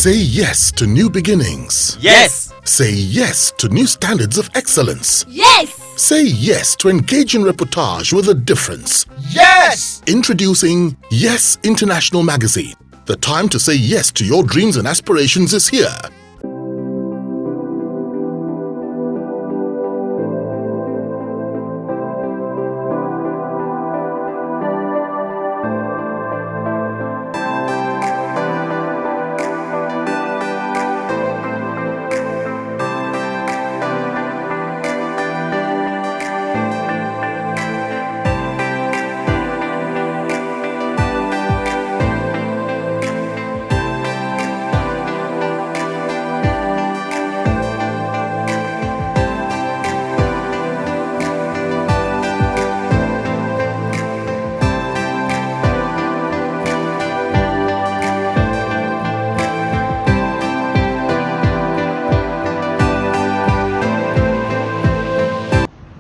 Say yes to new beginnings. Yes. Say yes to new standards of excellence. Yes. Say yes to engaging reportage with a difference. Yes. Introducing Yes International Magazine. The time to say yes to your dreams and aspirations is here.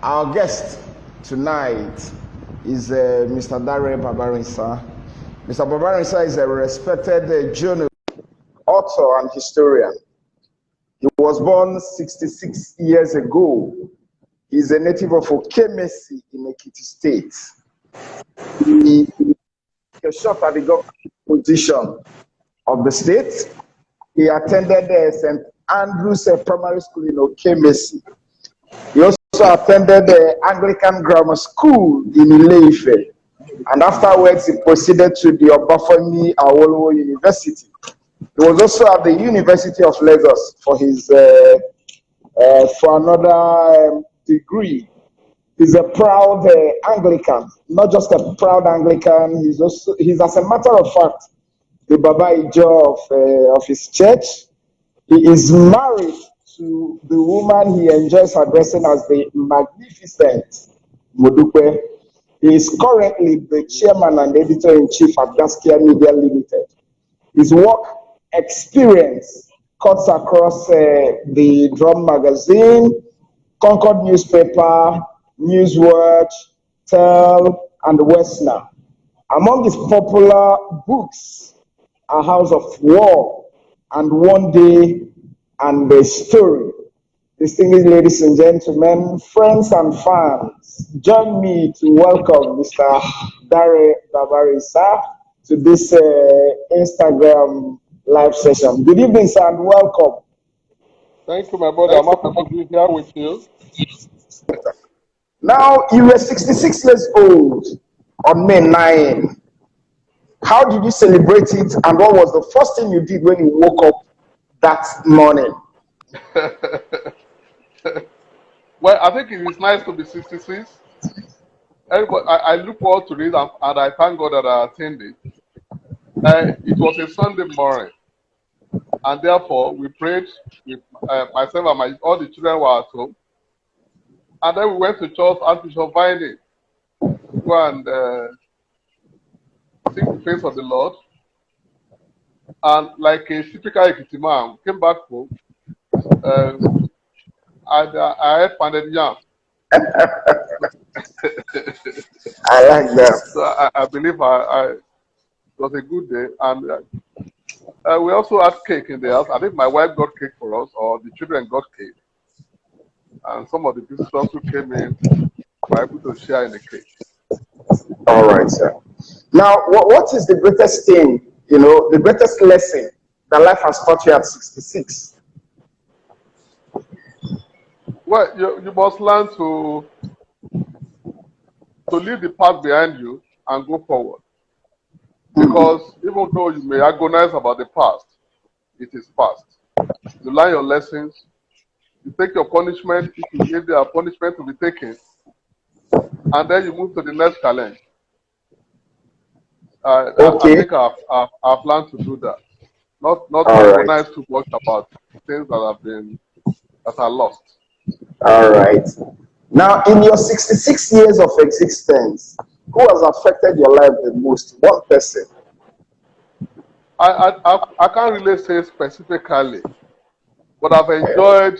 Our guest tonight is Mr. Babarinsa. Mr. Babarinsa is a respected journalist, author, and historian. He was born 66 years ago. He is a native of Okemesi in Ekiti State. He was shot at the government position of the state. He attended St. Andrew's Primary School in Okemesi. He also attended the Anglican Grammar School in Ile-Ife, and afterwards he proceeded to the Obafemi Awolowo University. He was also at the University of Lagos for his for another degree. He's a proud Anglican, not just a proud Anglican. He's as a matter of fact the Baba Ijo of his church. He is married to the woman he enjoys addressing as the magnificent Modupe. He is currently the chairman and editor-in-chief at Gaskia Media Limited. His work experience cuts across the Drum Magazine, Concord Newspaper, Newswatch, Tell, and Westner. Among his popular books are House of War and One Day and the Story. Distinguished ladies and gentlemen, friends and fans, join me to welcome Mr. Babarinsa to this Instagram live session. Good evening, sir, and welcome. Thank you, my brother. I'm happy to be here with you. Now, you were 66 years old on May 9. How did you celebrate it, and what was the first thing you did when you woke up that morning? Well, I think it is nice to be 66. I look forward to it, and I thank God that I attended. It was a Sunday morning, and therefore we prayed with myself and all the children were at home. And then we went to church and Bishop Viney to go and seek the face of the Lord. And like a typical Ekiti man, came back home. I had pounded yam. I like that. So I believe it was a good day. And we also had cake in the house. I think my wife got cake for us, or the children got cake. And some of the visitors who came in were able to share in the cake. All right, sir. Now, what is the greatest thing, the greatest lesson that life has taught you at 66? Well, you must learn to leave the past behind you and go forward. Because even though you may agonize about the past, it is past. You learn your lessons, you take your punishment if there are punishment to be taken, and then you move to the next challenge. Okay. I think I've learned to do that. Not agonize too much about things that are lost. All right. Now, in your 66 years of existence, who has affected your life the most? One person. I can't really say specifically, but I've enjoyed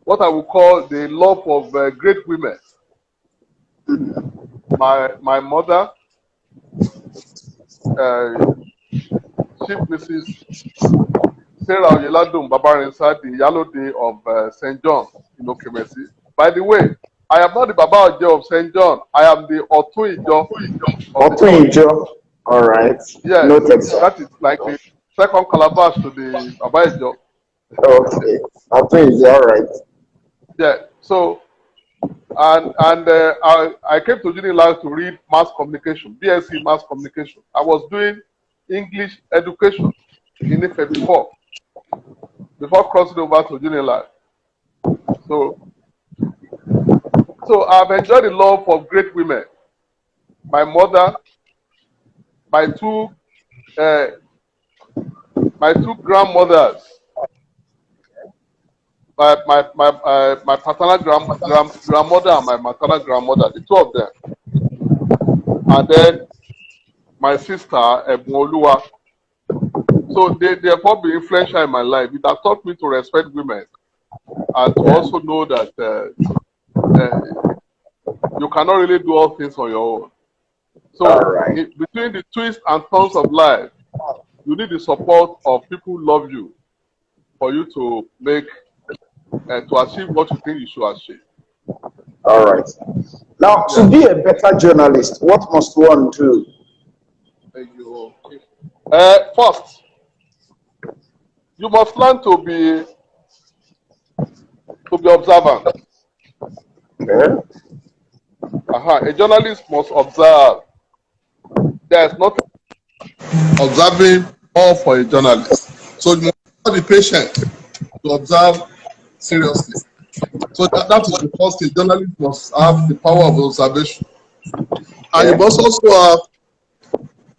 what I would call the love of great women. My mother, Chief Mrs. Sarah Oyeladun Babarinsa, the Yalode of St. John in Okemesi. By the way, I am not the Baba Ojo of St. John. I am the Otun Ijo of the church. Otunjo. All right. Yes, Noted, sir. that is like the second calabash to the Baba Ojo. Okay. Otunjo. All right. Yeah. So, I came to Unilag to read mass communication, BSc mass communication. I was doing English education in Ife before crossing over to Unilag. So I've enjoyed the love of great women. My mother, my two grandmothers, my paternal grandmother and my maternal grandmother, the two of them, and then my sister Ebunoluwa. So they therefore be influential in my life. It has taught me to respect women and to also know that you cannot really do all things on your own. So between the twists and turns of life, you need the support of people who love you for you to make to achieve what you think you should achieve. All right. Now, to be a better journalist, what must one do? Thank you. First, you must learn to be observant. Okay. A journalist must observe. There is nothing observing all for a journalist. So you must be patient to observe seriously. So that is the first thing. Journalists must have the power of observation. And you must also have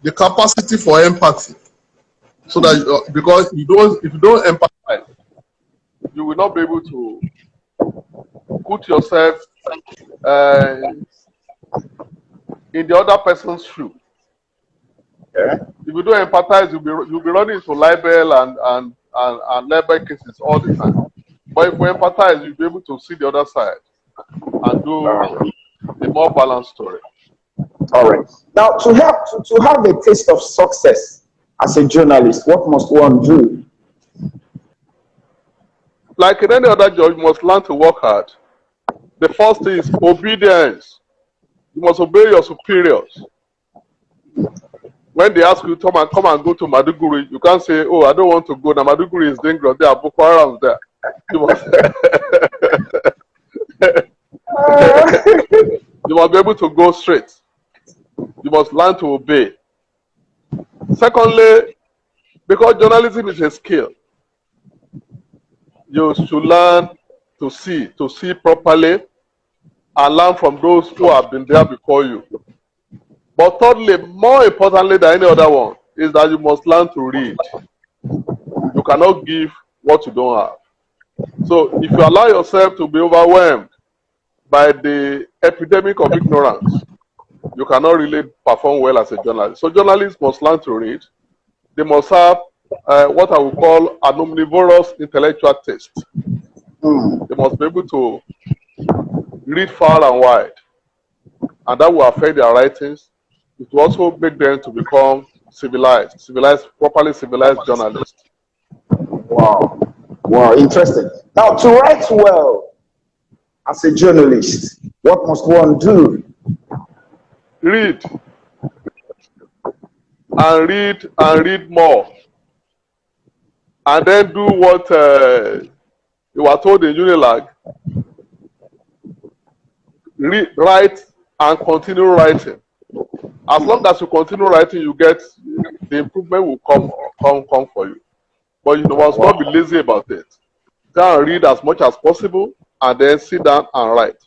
the capacity for empathy. So that because if you don't empathize, you will not be able to put yourself in the other person's shoe. Yeah. If you don't empathize, you'll be running into libel and libel cases all the time. But if you empathize, you'll be able to see the other side and do a more balanced story. All right. Now, to have a taste of success as a journalist, what must one do? Like in any other job, you must learn to work hard. The first is obedience. You must obey your superiors. When they ask you to come and go to Maduguri, you can't say, "Oh, I don't want to go. Now Maduguri is dangerous. There are Boko Harams there." You must, you must be able to go straight. You must learn to obey. Secondly, because journalism is a skill, you should learn to see properly, and learn from those who have been there before you. But thirdly, more importantly than any other one, is that you must learn to read. You cannot give what you don't have. So if you allow yourself to be overwhelmed by the epidemic of ignorance, you cannot really perform well as a journalist. So journalists must learn to read. They must have what I would call an omnivorous intellectual taste. They must be able to read far and wide, and that will affect their writings. It will also make them to become properly civilized journalists. Wow, interesting. Now, to write well as a journalist, what must one do? Read and read more, and then do what you were told in Unilag. Write and continue writing. As long as you continue writing, you get the improvement will come for you. But you must not be lazy about it. Try and read as much as possible, and then sit down and write.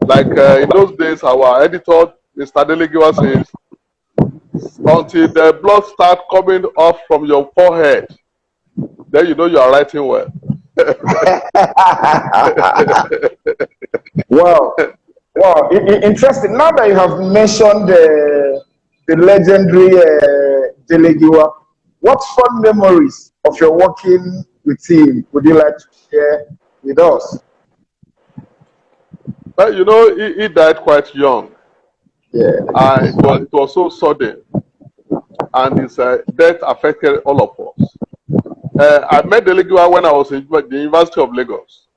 Like in those days, our editor, Mr. Delegiwa, says, until the blood starts coming off from your forehead, then you know you are writing well. Wow, interesting. Now that you have mentioned the legendary Delegiwa, what fun memories of your working with him would you like to share with us? Well, you know, he died quite young. Yeah. And it was so sudden. And his death affected all of us. I met Delegiwa when I was in the University of Lagos.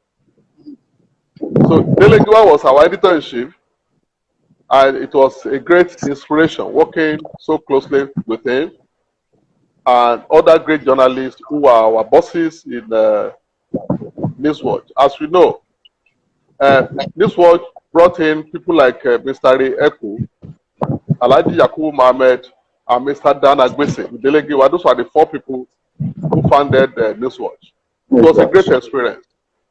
So Delegiwa was our editor-in-chief, and it was a great inspiration working so closely with him and other great journalists who were our bosses in Newswatch. As we know, Newswatch brought in people like Mr. Ray Eku, Alhaji Yakubu Mohammed, and Mr. Dan Agbese. Delegiwa, those were the 4 people who founded Newswatch. It was a great experience.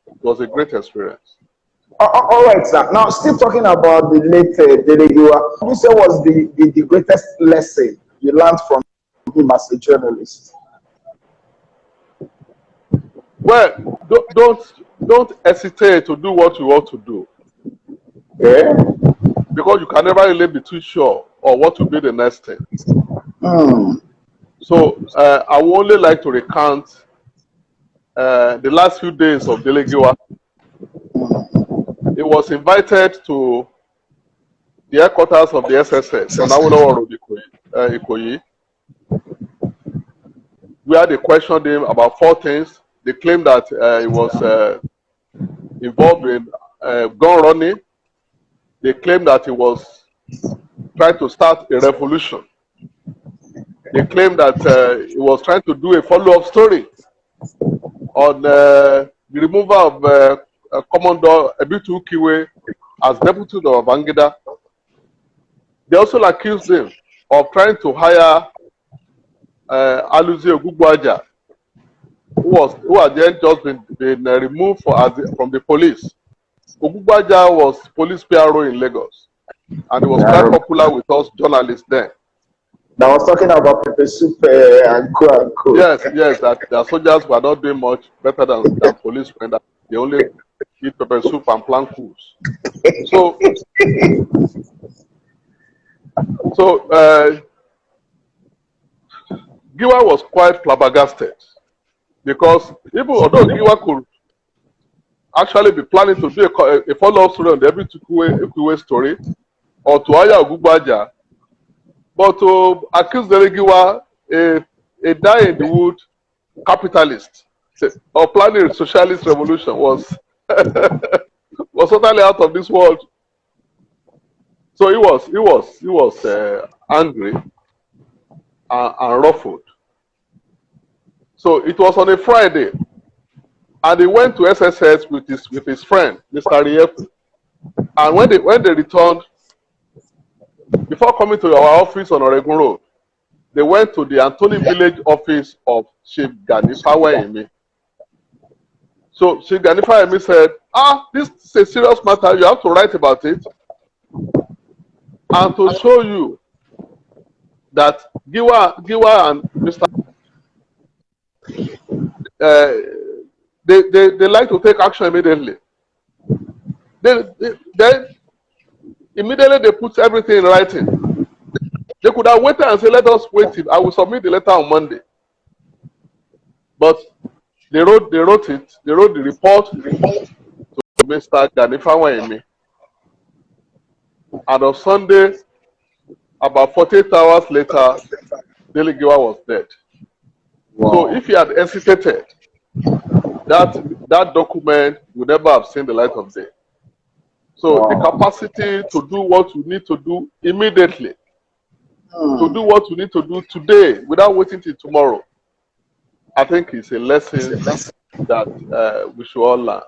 It was a great experience. All right, sir. Now, still talking about the late Delegiwa, what you say was the greatest lesson you learned from him as a journalist? Well, don't hesitate to do what you want to do. Yeah. Because you can never really be too sure of what will be the next thing. So I would only like to recount the last few days of Delegiwa. He was invited to the headquarters of the SSS on Awolowo Road, Ikoyi, where they questioned him about 4 things. They claimed that he was involved in gun running. They claimed that he was trying to start a revolution. They claimed that he was trying to do a follow-up story on the removal of Commodore Ebitu Kiwe as deputy of Angida. They also accused him of trying to hire Aluzi Ogugwaja, who had then just been removed from the police. Ogugwaja was police PRO in Lagos, and he was quite popular with us journalists then. Now, I was talking about pepper soup and co. Yes, that the soldiers were not doing much better than policemen. That they only eat pepper soup and plant foods. So Giwa was quite flabbergasted because even although Giwa could actually be planning to do a follow-up story on the Ebitu story or to hire Ogugwaja, but to accuse Delegiwa, a die-in-the-wood capitalist, or planning a socialist revolution was totally out of this world. So he was angry and ruffled. So it was on a Friday, and he went to SSS with his friend, Mr. Riefu. And when they returned, before coming to our office on Oregon Road, they went to the Anthony Village office of Chief Gani Fawayemi. So Chief Gani Fawayemi said, this is a serious matter, you have to write about it. And to show you that Giwa and Mr. They like to take action immediately. Then immediately they put everything in writing. They could have waited and said, let us wait. I will submit the letter on Monday. But they wrote it. They wrote the report to Mr. Gani Fawayemi. And on Sunday, about 48 hours later, Delegiwa was dead. Wow. So if he had hesitated, that document would never have seen the light of day. So wow. The capacity to do what you need to do immediately, to do what you need to do today without waiting till tomorrow, I think is a lesson that we should all learn.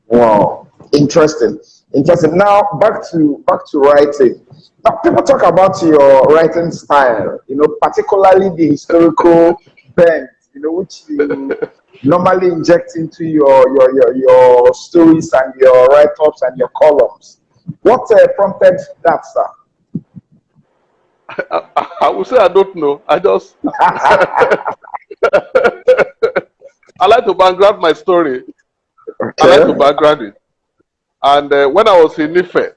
Wow, interesting. Now back to writing. Now, people talk about your writing style, particularly the historical bent, which you normally inject into your stories and your write-ups and your columns. What prompted that, sir? I would say I don't know. I just I like to background my story. Okay. I like to background it. And when I was in Ife,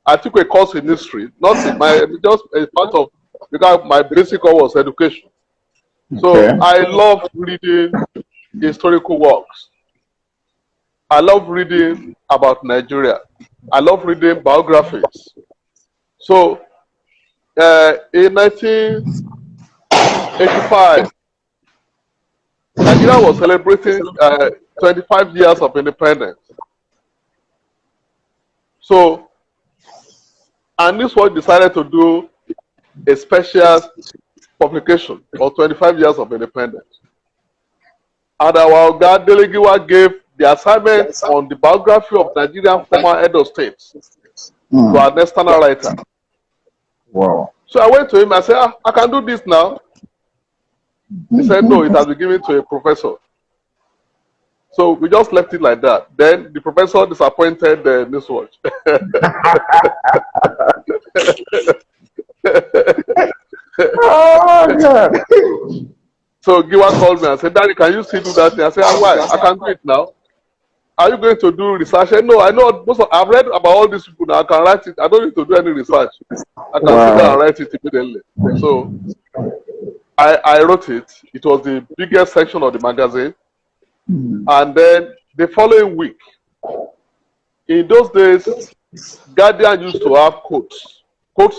I took a course in history, not in just a part of, because my basic course was education. So okay. I love reading historical works. I love reading about Nigeria. I love reading biographies. So in 1985, Nigeria was celebrating 25 years of independence. So, and this was decided to do a special publication of 25 years of independence. And our Oga Delegiwa gave the assignment on the biography of Nigerian former head of states to an external writer. Wow. So I went to him, I said, I can do this now. He said, no, it has been given to a professor. So we just left it like that. Then the professor disappointed the Newswatch. Oh, God. So Giwa called me and said, Daddy, can you still do that thing? I said, why? I can do it now. Are you going to do research? I said, no, I know I've read about all these people now. I can write it. I don't need to do any research. I can sit down and write it immediately. So I wrote it. It was the biggest section of the magazine. And then the following week, in those days, Guardian used to have quotes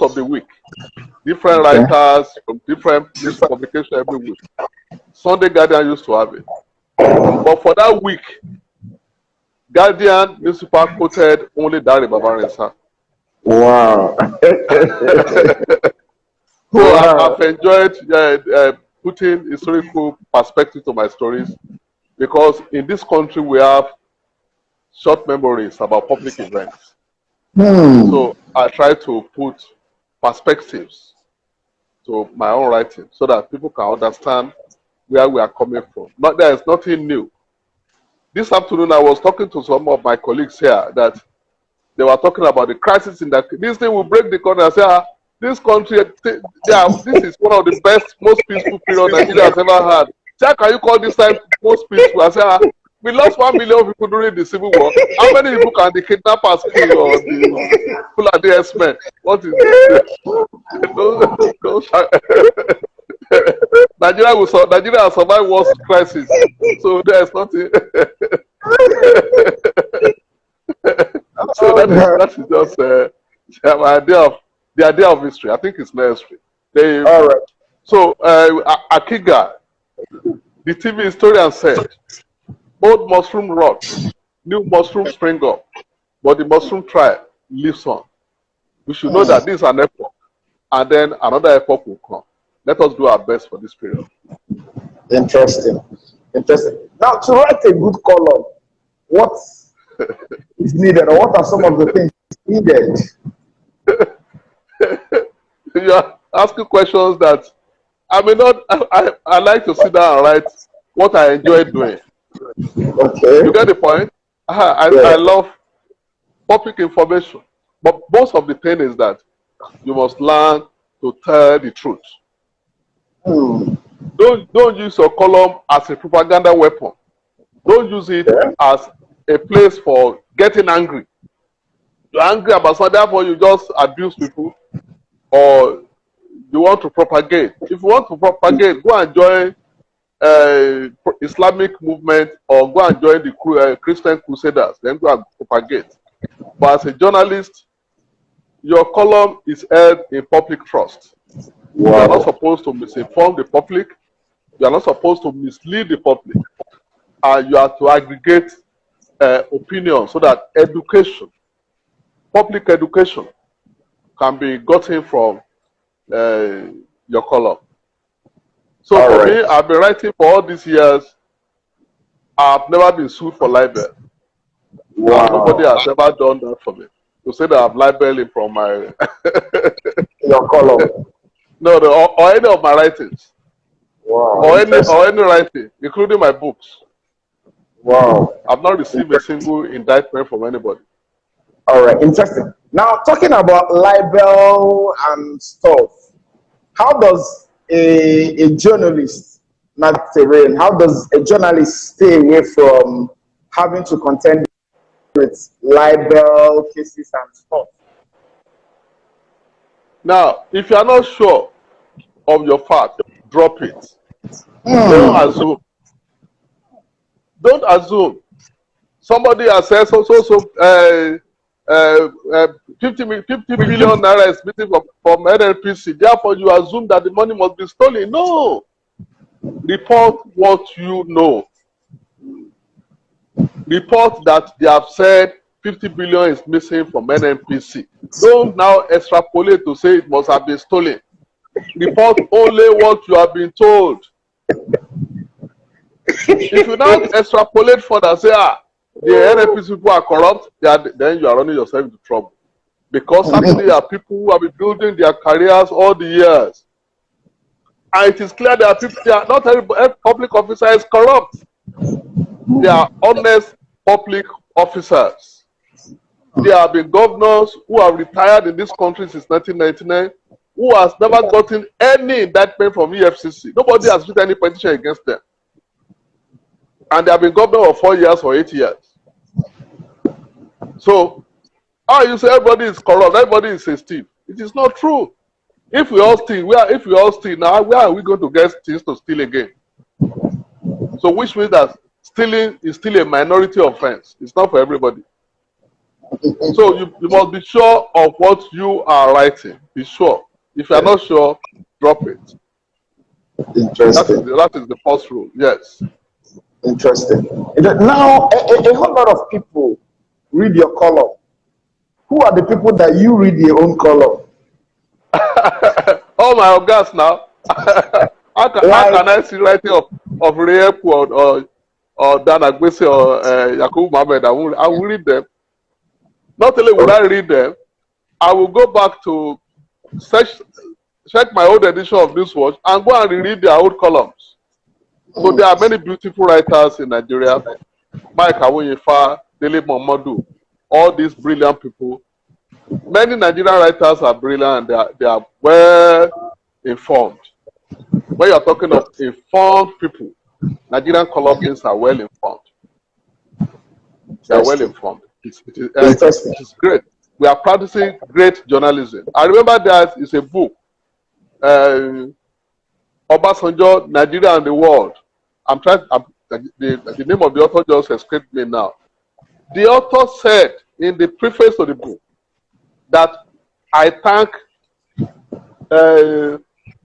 of the week. Different writers from different publications every week. Sunday Guardian used to have it. But for that week, Guardian newspaper quoted only Dari Babarinsa. Wow. So I've enjoyed putting historical perspective to my stories, because in this country we have short memories about public events. So I try to put perspectives to my own writing so that people can understand where we are coming from. But there is nothing new. This afternoon I was talking to some of my colleagues here that they were talking about the crisis in that this thing will break the country. I said, this country, this is one of the best, most peaceful period Nigeria has ever had. How can you call this time most peaceful? I said, we lost 1 million people during the Civil War. How many people can the kidnappers kill or the Fulani herdsmen? What is it? Nigeria has survived worse crisis. So there's nothing. So that is just the idea of history. I think it's necessary. All right. So Akiga, the TV historian, said, old mushroom rot, new mushroom spring up, but the mushroom tribe lives on. We should know that this is an epoch, and then another epoch will come. Let us do our best for this period. Interesting. Now, to write a good column, what is needed, or what are some of the things needed? You are asking questions that I may not. I like to sit down and write what I enjoy doing. Okay. You get the point? I love public information, but most of the thing is that you must learn to tell the truth. Don't use your column as a propaganda weapon. Don't use it as a place for getting angry. You're angry about something, therefore you just abuse people, or you want to propagate. If you want to propagate, go and join Islamic movement, or go and join the Christian Crusaders, then go and propagate. But as a journalist, your column is held in public trust. You are not supposed to misinform the public. You are not supposed to mislead the public. And you have to aggregate opinion so that education, public education, can be gotten from your column. So for me, I've been writing for all these years. I've never been sued for libel. Wow. Nobody has ever done that for me. To say that I'm libeling from my your column. No, or any of my writings. Wow. Or any writing, including my books. Wow. I've not received a single indictment from anybody. All right, interesting. Now, talking about libel and stuff, how does a journalist, not Terrain, how does a journalist stay away from having to contend with libel cases and stuff? Now, if you are not sure of your fact, drop it. Don't assume. Don't assume. Somebody has said 50 billion naira is missing from NLPC. Therefore, you assume that the money must be stolen. No. Report what you know. Report that they have said 50 billion is missing from NNPC. Don't now extrapolate to say it must have been stolen. Report only what you have been told. If you now extrapolate further, say, the NNPC people are corrupt, then you are running yourself into trouble. Because certainly there are people who have been building their careers all the years. And it is clear that people, not every public officer is corrupt. They are honest public officers. There have been governors who have retired in this country since 1999 who has never gotten any indictment from EFCC. Nobody has written any petition against them. And they have been governor for 4 years or 8 years. So, you say everybody is corrupt, everybody is a thief. It is not true. If we all steal, now, where are we going to get things to steal again? So, which means that stealing is still a minority offense. It's not for everybody. So, you must be sure of what you are writing. Be sure. If you are not sure, drop it. Interesting. That is the first rule. Yes. Interesting. Now, a whole lot of people read your column. Who are the people that you read your own column? Oh my God! Now, how can I see writing of Reyeku or Dan Agbese or Yakubu Mohammed? I will read them. Not only will I read them, I will go back to check my old edition of Newswatch and go and reread their old columns. So there are many beautiful writers in Nigeria. Mike Awoyefa, Dele Momodu, all these brilliant people. Many Nigerian writers are brilliant and they are well informed. When you are talking of informed people, Nigerian columnists are well informed. They are well informed. It is great. We are practicing great journalism. I remember there is a book, Obasanjo, Nigeria and the World. The name of the author just escaped me now. The author said in the preface to the book that I thank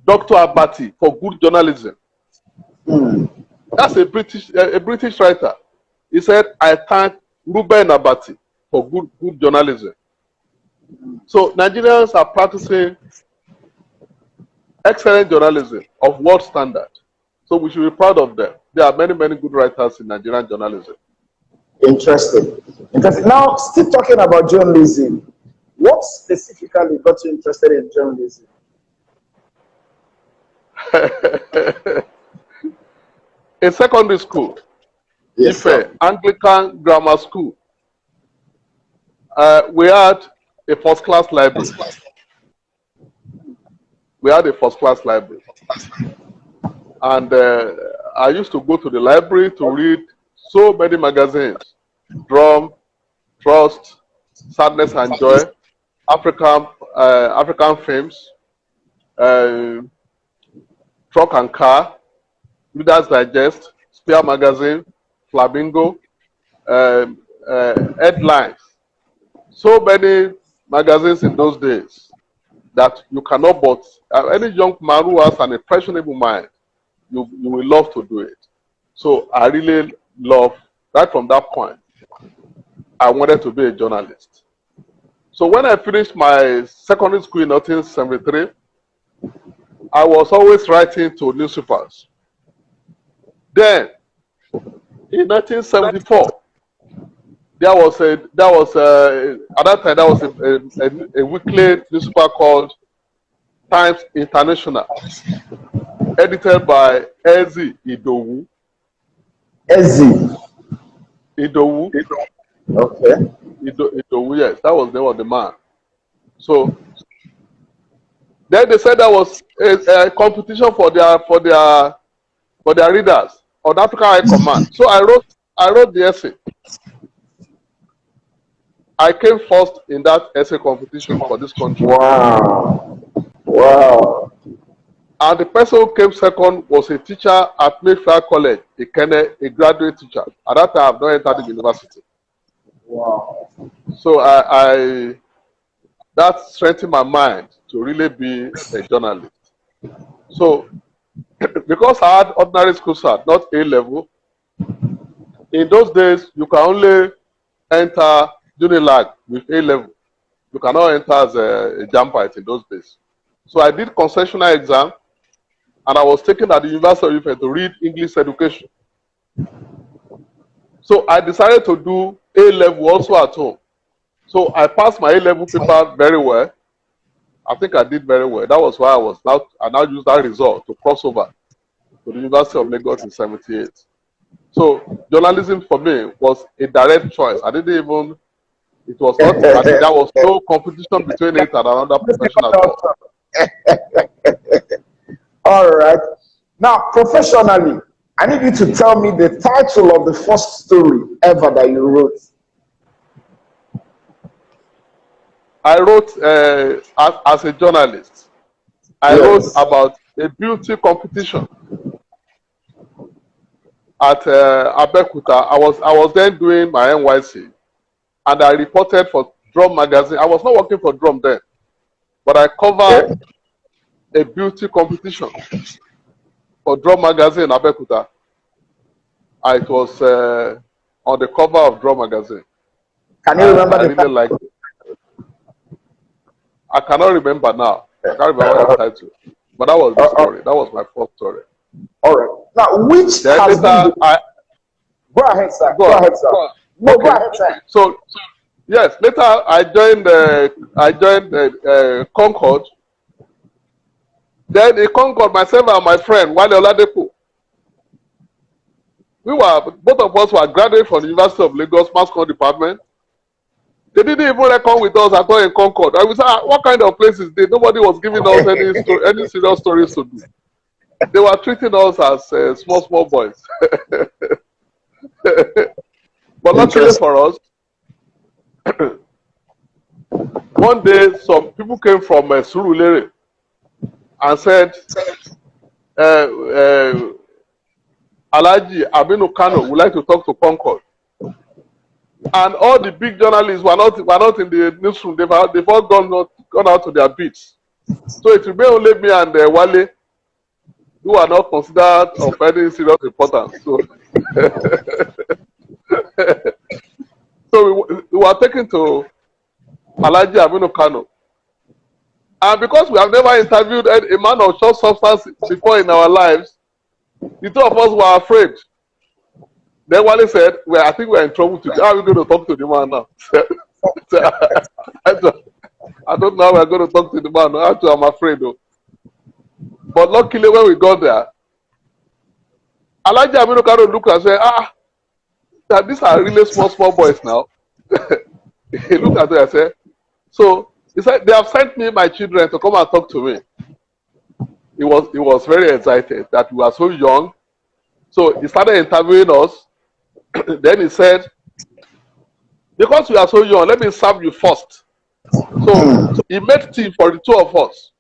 Dr. Abati for good journalism. That's a British writer. He said, I thank Ruben Abati for good journalism. So Nigerians are practicing excellent journalism of world standard. So we should be proud of them. There are many, many good writers in Nigerian journalism. Interesting. Now, still talking about journalism, what specifically got you interested in journalism? In secondary school, yes, Ife, Anglican Grammar School, we had a first-class library. And I used to go to the library to read so many magazines: Drum, Trust, Sadness and Joy, African Films, Truck and Car, Reader's Digest, Spear Magazine, Flamingo, Headlines. So many magazines in those days that you cannot but, any young man who has an impressionable mind, you will love to do it. So I really love, right from that point, I wanted to be a journalist. So when I finished my secondary school in 1973, I was always writing to newspapers. Then, in 1974, at that time there was a weekly newspaper called Times International, edited by Azuh Idowu. Idowu. Okay. Idowu, yes, that was the name of the man. So then they said there was a competition for their readers on African High Command. So I wrote the essay. I came first in that essay competition for this country. Wow. And the person who came second was a teacher at Mayfair College, a graduate teacher. At that time, I have not entered the university. Wow. So that strengthened my mind to really be a journalist. So because I had ordinary school cert, not A level. In those days, you can only enter Unilag with A level. You cannot enter as a JAMPite in those days. So I did concessional exam, and I was taken at the University of Ife to read English education. So I decided to do A level also at home. So I passed my A level paper very well. I think I did very well. That was why I now used that result to cross over to the University of Lagos in '78. So journalism for me was a direct choice. I didn't even, it was not, I mean, there was no competition between it and another profession at all. All right. Now, professionally, I need you to tell me the title of the first story ever that you wrote. I wrote, as a journalist, I wrote about a beauty competition at Abeokuta. I was then doing my NYC, and I reported for Drum magazine. I was not working for Drum then, but I covered a beauty competition for Drum magazine in Abeokuta. It was on the cover of Drum magazine. Can you remember I really liked it. I cannot remember now. I can't remember the title. But that was the story. That was my first story. All right. Now, which then has later, been Go ahead, sir. Go ahead, sir. No, okay. Go ahead, sir. So yes, later I joined Concord. Then in Concord, myself and my friend Wale Oladepo, both of us were graduates from the University of Lagos Mass Comm department. They didn't even reckon with us at all in Concord. I was like, what kind of place is this? Nobody was giving us any serious stories to do. They were treating us as small boys. But luckily for us, one day some people came from Surulere and said, Alhaji Aminu Kano would like to talk to Concord. And all the big journalists were not in the newsroom. They've all gone out to their beats. So it remained only me and Wale, who are not considered of any serious importance. So, so we were taken to Alhaji Aminu Kano. And because we have never interviewed a man of short substance before in our lives, the two of us were afraid. Then Wale said, well, I think we're in trouble today. How are we going to talk to the man now? I don't know how we're going to talk to the man. Actually, I'm afraid though. But luckily when we got there, Alhaji Aminu Kano looked and said, these are really small boys now. He looked at it and said, so he said, they have sent me my children to come and talk to me. He was very excited that we were so young. So he started interviewing us. Then he said, because we are so young, let me serve you first. So he made tea for the two of us.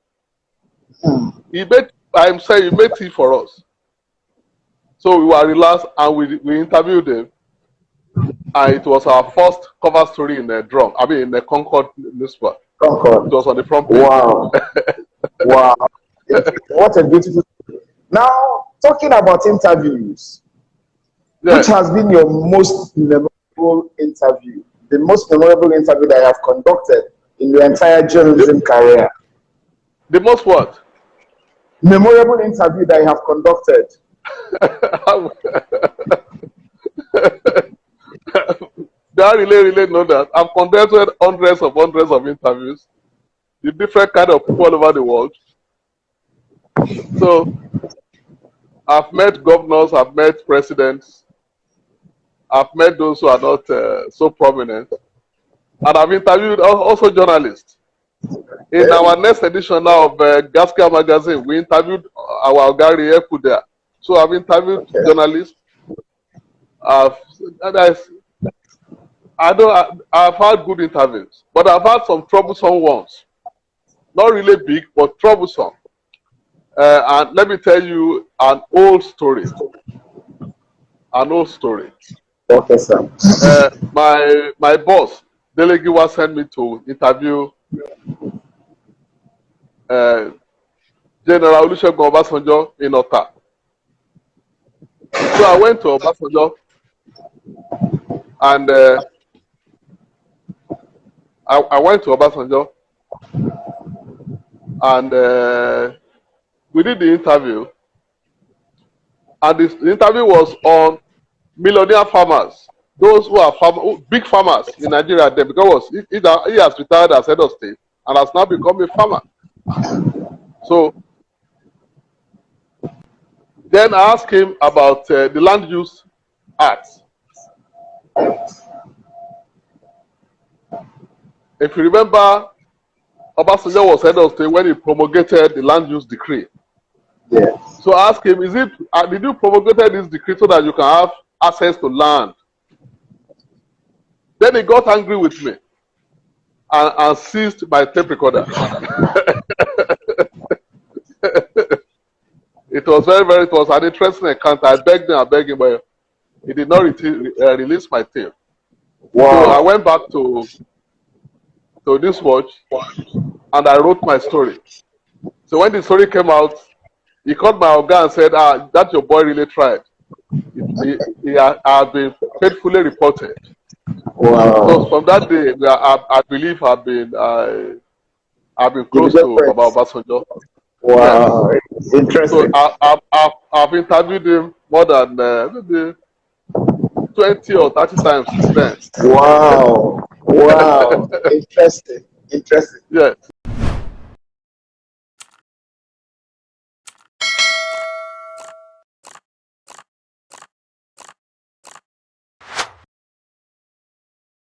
He made tea for us. So we were relaxed and we interviewed him. And it was our first cover story in the Drum. I mean, in the Concord newspaper. Concord. It was on the front page. Wow. Wow. What a beautiful story. Now, talking about interviews, which has been your most memorable interview? The most memorable interview that you have conducted in your entire journalism career? The most what? Memorable interview that you have conducted. I really know that. I've conducted hundreds of interviews with different kind of people all over the world. So I've met governors, I've met presidents, I've met those who are not so prominent, and I've interviewed also journalists. In our next edition now of Gaskia magazine, we interviewed our Gary Eku there. So I've interviewed journalists. I've had good interviews, but I've had some troublesome ones. Not really big, but troublesome. And let me tell you an old story. Okay, sir. My boss, Delegiwa, sent me to interview General Olusegun Obasanjo in Ota. So I went to Obasanjo, and I went to Obasanjo, and we did the interview. And the interview was on millionaire farmers, those who are big farmers in Nigeria. Then, because he has retired as head of state and has now become a farmer. So then I asked him about the Land Use Act. If you remember, Obasanjo was head of state when he promulgated the Land Use Decree. Yes. So I asked him, did you promulgate this decree so that you can have access to land? Then he got angry with me and seized my tape recorder. It was it was an interesting encounter. I begged him, but he did not release my tape. Wow. So I went back to this watch and I wrote my story. So when the story came out, he called my Oga and said, that your boy really tried. He has been faithfully reported. Wow. So from that day, I believe I've been close to Baba Obasanjo. Wow, yes. Interesting. So I've interviewed him more than maybe 20 or 30 times since then. Wow. Wow. Interesting. Yes.